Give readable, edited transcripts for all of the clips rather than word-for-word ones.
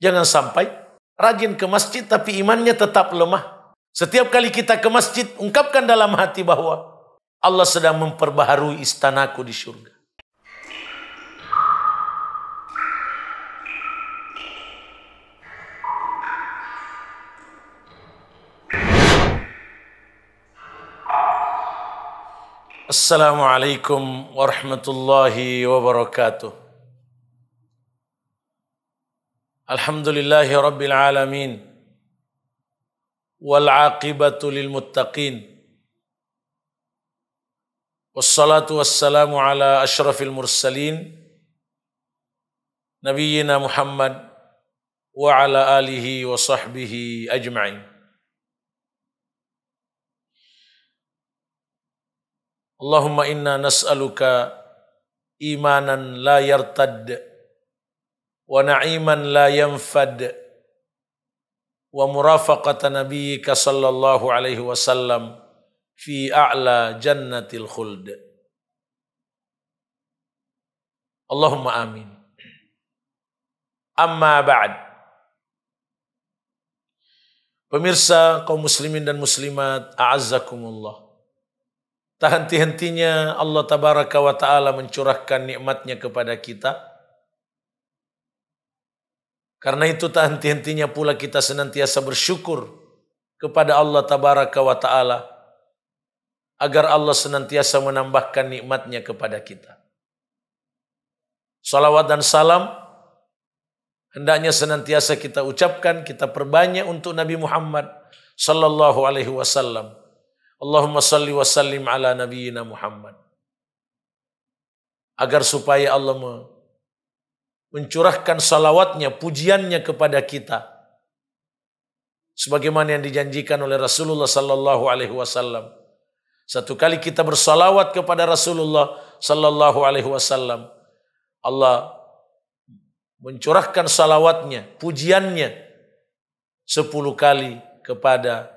Jangan sampai rajin ke masjid tapi imannya tetap lemah. Setiap kali kita ke masjid, ungkapkan dalam hati bahwa Allah sedang memperbaharui istanaku di surga. Assalamualaikum warahmatullahi wabarakatuh. Alhamdulillahi rabbil alamin. Wal aqibatu lil muttaqin. Wassalatu wassalamu ala ashrafil mursalin. Nabiyyina Muhammad wa ala alihi wa sahbihi ajma'in. Allahumma inna nas'aluka imanan la yartad wa na'iman la yanfad wa murafaqata nabiyyika sallallahu alaihi wasallam fi a'la jannatil khuld. Allahumma amin. Amma ba'd. Pemirsa kaum muslimin dan muslimat, a'azzakumullah. Tak henti-hentinya Allah tabaraka wa ta'ala mencurahkan nikmatnya kepada kita. Karena itu tak henti-hentinya pula kita senantiasa bersyukur kepada Allah tabaraka wa ta'ala agar Allah senantiasa menambahkan nikmatnya kepada kita. Salawat dan salam hendaknya senantiasa kita ucapkan, kita perbanyak untuk Nabi Muhammad sallallahu alaihi wasallam. Allahumma salli wa sallim ala nabiyyina Muhammad. Agar supaya Allah mencurahkan salawatnya, pujiannya kepada kita. Sebagaimana yang dijanjikan oleh Rasulullah sallallahu alaihi wasallam. Satu kali kita bersalawat kepada Rasulullah sallallahu alaihi wasallam, Allah mencurahkan salawatnya, pujiannya 10 kali kepada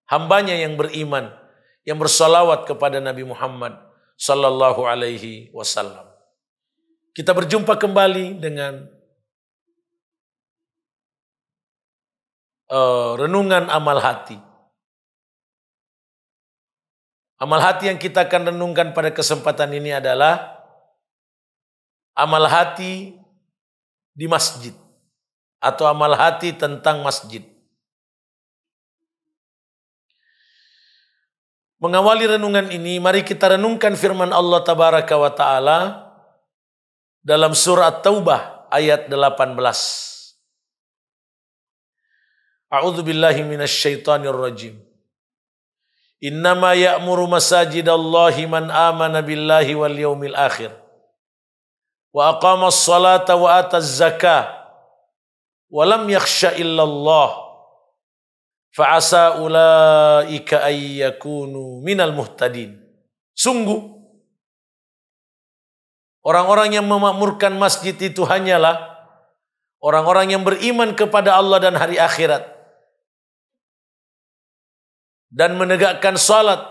hambanya yang beriman, yang bersalawat kepada Nabi Muhammad sallallahu alaihi wasallam. Kita berjumpa kembali dengan renungan amal hati. Amal hati yang kita akan renungkan pada kesempatan ini adalah amal hati di masjid atau amal hati tentang masjid. Mengawali renungan ini, mari kita renungkan firman Allah tabaraka wa ta'ala dalam surah At-Taubah ayat 18. A'udzu billahi minasy syaithanir rajim. Innama ya'muru masajidallahi man amana billahi wal yaumil akhir wa aqamas salata wa ataz zakah wa lam yakhsha illallah fa'asa ulaika ayyakunu minal muhtadin. Sungguh, orang-orang yang memakmurkan masjid itu hanyalah orang-orang yang beriman kepada Allah dan hari akhirat dan menegakkan salat,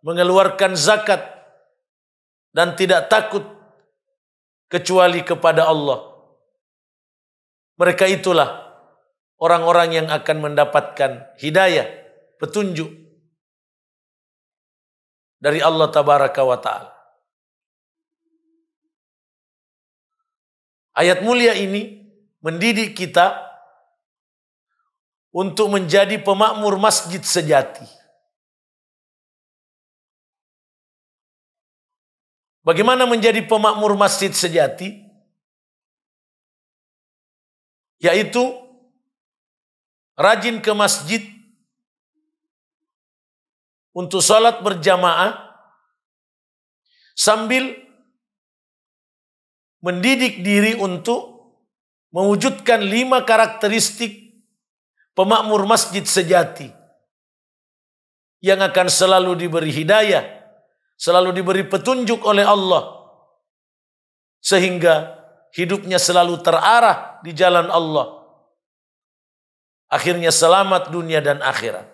mengeluarkan zakat dan tidak takut kecuali kepada Allah. Mereka itulah orang-orang yang akan mendapatkan hidayah, petunjuk dari Allah tabaraka wa ta'ala. Ayat mulia ini mendidik kita untuk menjadi pemakmur masjid sejati. Bagaimana menjadi pemakmur masjid sejati? Yaitu rajin ke masjid untuk salat berjamaah sambil mendidik diri untuk mewujudkan 5 karakteristik pemakmur masjid sejati yang akan selalu diberi hidayah, selalu diberi petunjuk oleh Allah sehingga hidupnya selalu terarah di jalan Allah. Akhirnya selamat dunia dan akhirat.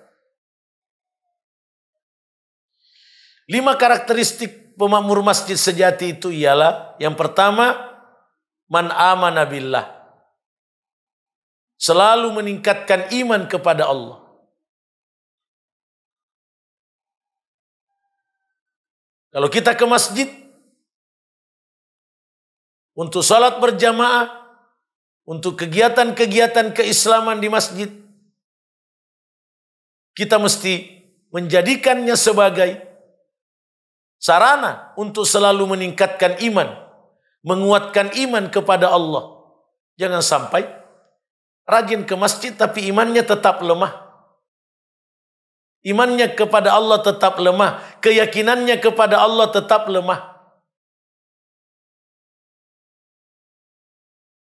5 karakteristik pemakmur masjid sejati itu ialah, yang pertama, man amana billah. selalu meningkatkan iman kepada Allah. Kalau kita ke masjid untuk salat berjamaah, untuk kegiatan-kegiatan keislaman di masjid, kita mesti menjadikannya sebagai sarana untuk selalu meningkatkan iman, menguatkan iman kepada Allah. Jangan sampai rajin ke masjid tapi imannya tetap lemah. Imannya kepada Allah tetap lemah, keyakinannya kepada Allah tetap lemah.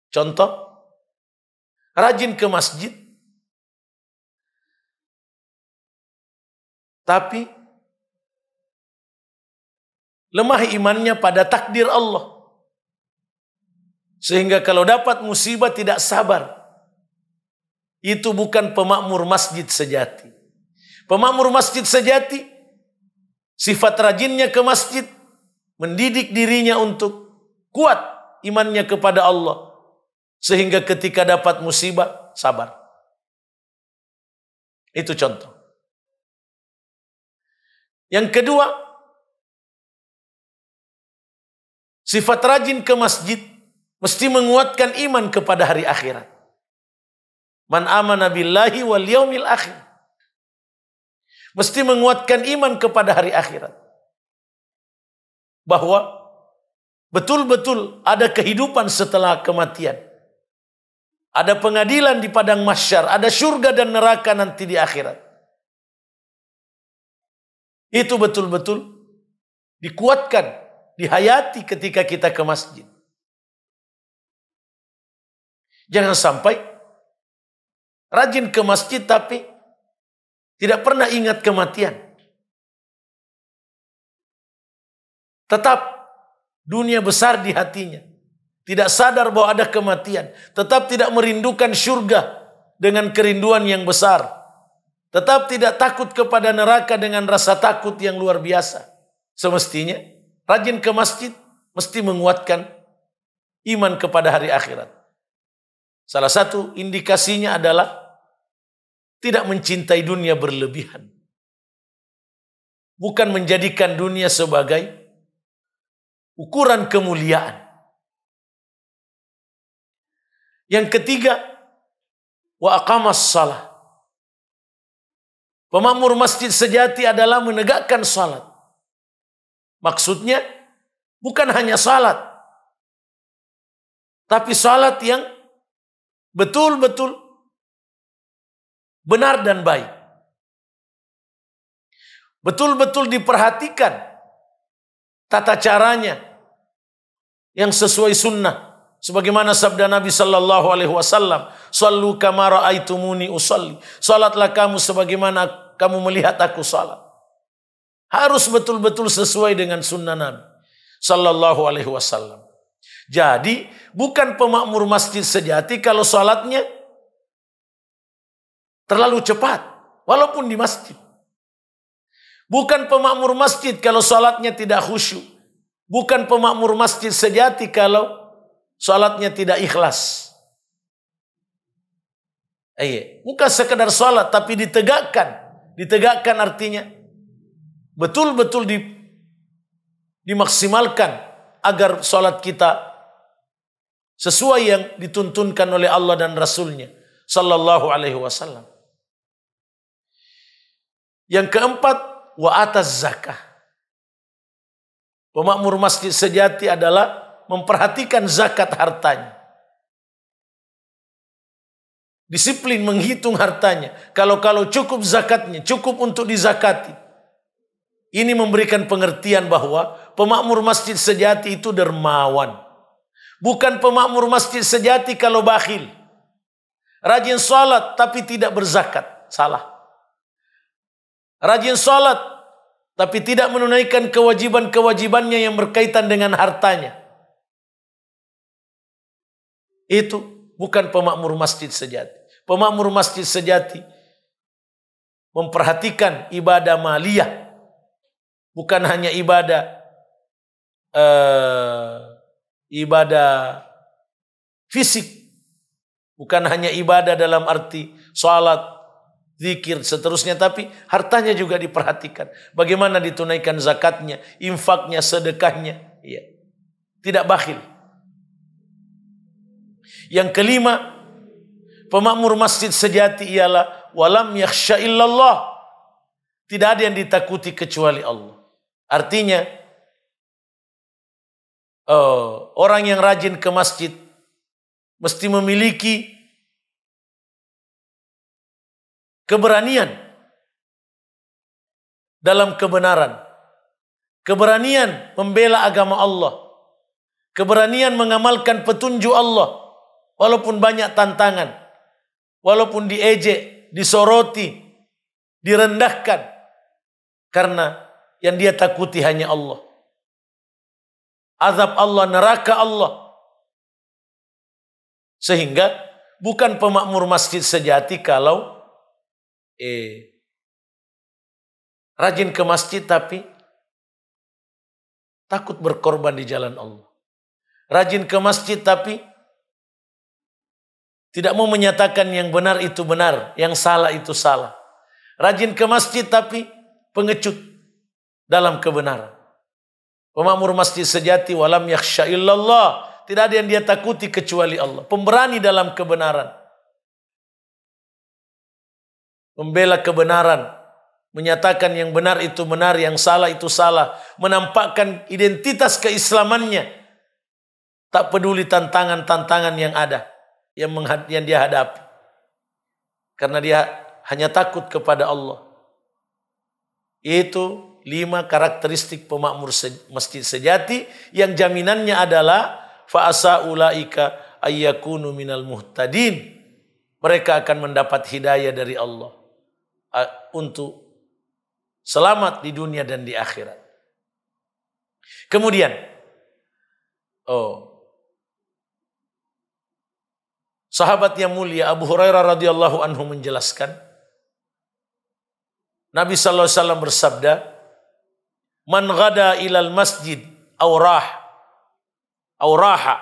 Contoh, rajin ke masjid, tapi lemah imannya pada takdir Allah. Sehingga kalau dapat musibah tidak sabar. Itu bukan pemakmur masjid sejati. Pemakmur masjid sejati, sifat rajinnya ke masjid, mendidik dirinya untuk kuat imannya kepada Allah. Sehingga ketika dapat musibah, sabar. Itu contoh. Yang kedua, sifat rajin ke masjid mesti menguatkan iman kepada hari akhirat. Man amana billahi wal yaumil akhir. Mesti menguatkan iman kepada hari akhirat. Bahwa betul-betul ada kehidupan setelah kematian. Ada pengadilan di padang mahsyar, ada surga dan neraka nanti di akhirat. Itu betul-betul dikuatkan, dihayati ketika kita ke masjid. Jangan sampai rajin ke masjid tapi tidak pernah ingat kematian. Tetap dunia besar di hatinya. Tidak sadar bahwa ada kematian. Tetap tidak merindukan surga dengan kerinduan yang besar. Tetap tidak takut kepada neraka dengan rasa takut yang luar biasa. Semestinya rajin ke masjid mesti menguatkan iman kepada hari akhirat. Salah satu indikasinya adalah tidak mencintai dunia berlebihan. Bukan menjadikan dunia sebagai ukuran kemuliaan. Yang ketiga, wa aqamas salah. Pemakmur masjid sejati adalah menegakkan salat. Maksudnya bukan hanya salat, tapi salat yang betul-betul benar dan baik. Betul-betul diperhatikan tata caranya yang sesuai sunnah. Sebagaimana sabda Nabi sallallahu alaihi wasallam, "Shallu kama ra'aitumuni usalli." Salatlah kamu sebagaimana kamu melihat aku salat. Harus betul-betul sesuai dengan sunnah Nabi sallallahu alaihi wasallam. Jadi, bukan pemakmur masjid sejati kalau salatnya terlalu cepat, walaupun di masjid. Bukan pemakmur masjid kalau salatnya tidak khusyuk. Bukan pemakmur masjid sejati kalau salatnya tidak ikhlas. Bukan sekedar salat tapi ditegakkan. Ditegakkan artinya betul-betul dimaksimalkan agar salat kita sesuai yang dituntunkan oleh Allah dan Rasulnya sallallahu alaihi wasallam. Yang keempat, wa ataz zakah. Pemakmur masjid sejati adalah memperhatikan zakat hartanya. Disiplin menghitung hartanya. Kalau cukup zakatnya, cukup untuk dizakati. Ini memberikan pengertian bahwa pemakmur masjid sejati itu dermawan. Bukan pemakmur masjid sejati kalau bakhil. Rajin salat tapi tidak berzakat. Salah. Rajin salat tapi tidak menunaikan kewajiban-kewajibannya yang berkaitan dengan hartanya. Itu bukan pemakmur masjid sejati. Pemakmur masjid sejati memperhatikan ibadah maliyah. Bukan hanya ibadah fisik. Bukan hanya ibadah dalam arti salat, zikir, seterusnya, tapi hartanya juga diperhatikan. Bagaimana ditunaikan zakatnya, infaknya, sedekahnya. Ya. Tidak bakhil. Yang kelima, pemakmur masjid sejati ialah walam yakhsha illallah. Tidak ada yang ditakuti kecuali Allah. Artinya, orang yang rajin ke masjid mesti memiliki keberanian dalam kebenaran, keberanian membela agama Allah, keberanian mengamalkan petunjuk Allah, walaupun banyak tantangan, walaupun diejek, disoroti, direndahkan, karena yang dia takuti hanya Allah. Azab Allah, neraka Allah. Sehingga bukan pemakmur masjid sejati kalau rajin ke masjid tapi takut berkorban di jalan Allah. Rajin ke masjid tapi tidak mau menyatakan yang benar itu benar, yang salah itu salah. Rajin ke masjid tapi pengecut dalam kebenaran. Pemakmur masjid sejati walam yakhsha illallah. Tidak ada yang dia takuti kecuali Allah. Pemberani dalam kebenaran. Membela kebenaran. Menyatakan yang benar itu benar, yang salah itu salah. Menampakkan identitas keislamannya. Tak peduli tantangan-tantangan yang ada. Yang dia hadapi. Karena dia hanya takut kepada Allah. Itu 5 karakteristik pemakmur masjid sejati. Yang jaminannya adalah fa'asa ulaika ayyakunu minal muhtadin. Mereka akan mendapat hidayah dari Allah untuk selamat di dunia dan di akhirat. Kemudian sahabat yang mulia Abu Hurairah radhiyallahu anhu menjelaskan, Nabi sallallahu alaihi wasallam bersabda, "Man ghada ilal masjid auraha,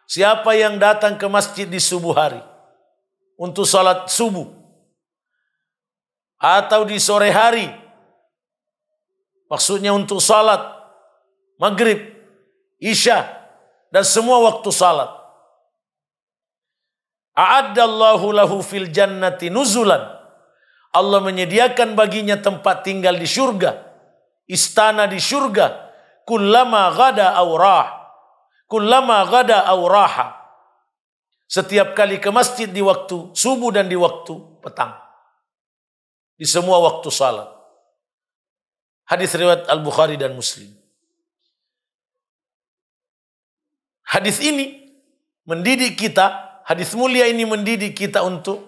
siapa yang datang ke masjid di subuh hari untuk salat subuh atau di sore hari, maksudnya untuk salat maghrib, isya dan semua waktu salat, a'addallahu lahu fil jannati nuzulan, Allah menyediakan baginya tempat tinggal di surga, istana di surga, kullama ghada auraha, setiap kali ke masjid di waktu subuh dan di waktu petang, di semua waktu salat. Hadis riwayat Al-Bukhari dan Muslim. Hadis ini mendidik kita, hadis mulia ini mendidik kita untuk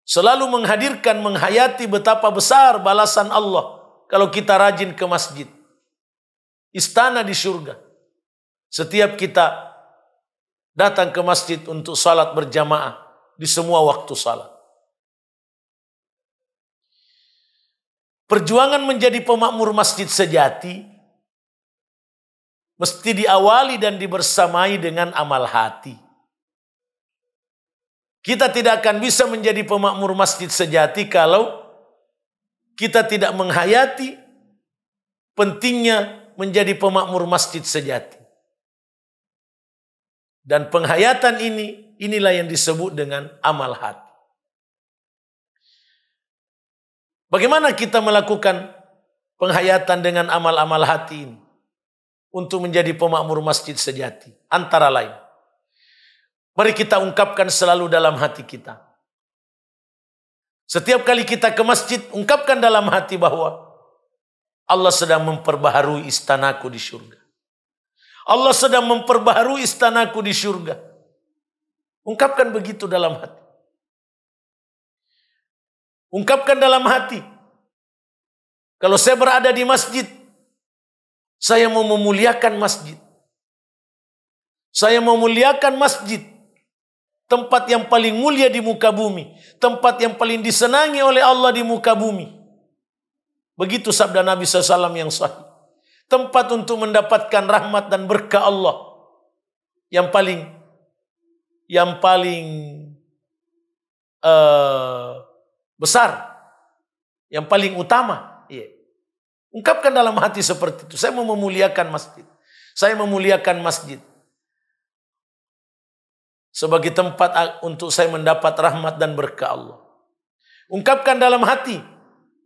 selalu menghadirkan, menghayati betapa besar balasan Allah kalau kita rajin ke masjid. Istana di surga. Setiap kita datang ke masjid untuk salat berjamaah di semua waktu salat. Perjuangan menjadi pemakmur masjid sejati mesti diawali dan dibersamai dengan amal hati. Kita tidak akan bisa menjadi pemakmur masjid sejati kalau kita tidak menghayati pentingnya menjadi pemakmur masjid sejati. Dan penghayatan inilah yang disebut dengan amal hati. Bagaimana kita melakukan penghayatan dengan amal-amal hati ini untuk menjadi pemakmur masjid sejati? Antara lain, mari kita ungkapkan selalu dalam hati kita. Setiap kali kita ke masjid, ungkapkan dalam hati bahwa Allah sedang memperbaharui istanaku di surga. Allah sedang memperbaharui istanaku di surga. Ungkapkan begitu dalam hati. Ungkapkan dalam hati. Kalau saya berada di masjid, saya mau memuliakan masjid. Saya mau memuliakan masjid. Tempat yang paling mulia di muka bumi. Tempat yang paling disenangi oleh Allah di muka bumi. Begitu sabda Nabi SAW yang sahih. Tempat untuk mendapatkan rahmat dan berkah Allah. Yang yang paling besar, yang paling utama. Iya. Ungkapkan dalam hati seperti itu. Saya mau memuliakan masjid. Saya memuliakan masjid sebagai tempat untuk saya mendapat rahmat dan berkah Allah. Ungkapkan dalam hati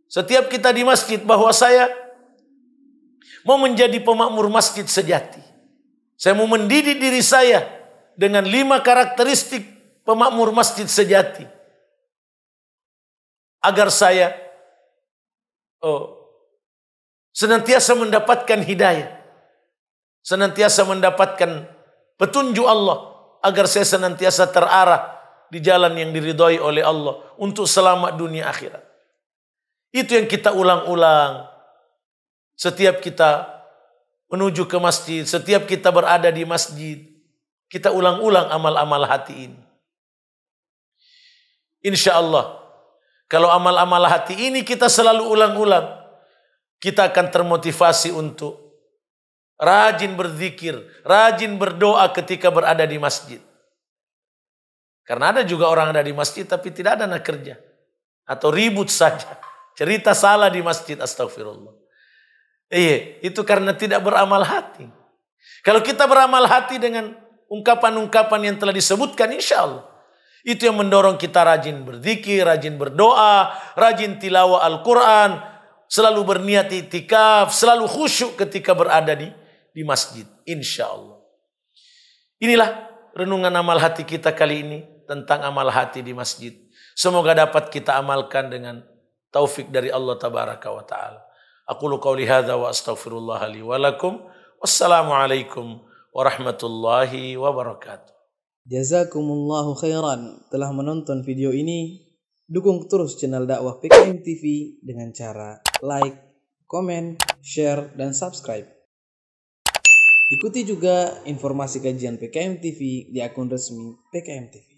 setiap kita di masjid bahwa saya mau menjadi pemakmur masjid sejati. Saya mau mendidik diri saya dengan 5 karakteristik pemakmur masjid sejati. Agar saya senantiasa mendapatkan hidayah. Senantiasa mendapatkan petunjuk Allah. Agar saya senantiasa terarah di jalan yang diridhoi oleh Allah. Untuk selamat dunia akhirat. Itu yang kita ulang-ulang. Setiap kita menuju ke masjid. Setiap kita berada di masjid. Kita ulang-ulang amal-amal hati ini. Insya Allah. Kalau amal-amal hati ini kita selalu ulang-ulang. Kita akan termotivasi untuk rajin berzikir, rajin berdoa ketika berada di masjid. Karena ada juga orang ada di masjid tapi tidak ada nak kerja. Atau ribut saja. Cerita salah di masjid, astagfirullah. Iya, itu karena tidak beramal hati. Kalau kita beramal hati dengan ungkapan-ungkapan yang telah disebutkan, insya Allah. Itu yang mendorong kita rajin berzikir, rajin berdoa, rajin tilawah Al-Quran, selalu berniat iktikaf, selalu khusyuk ketika berada di masjid. Insya Allah. Inilah renungan amal hati kita kali ini tentang amal hati di masjid. Semoga dapat kita amalkan dengan taufik dari Allah Tabaraka wa Ta'ala. Aqulu qawli hadza wa astaghfirullah li wa lakum. Wassalamualaikum warahmatullahi wabarakatuh. Jazakumullahu khairan telah menonton video ini. Dukung terus channel dakwah PKM TV dengan cara like, komen, share, dan subscribe. Ikuti juga informasi kajian PKM TV di akun resmi PKM TV.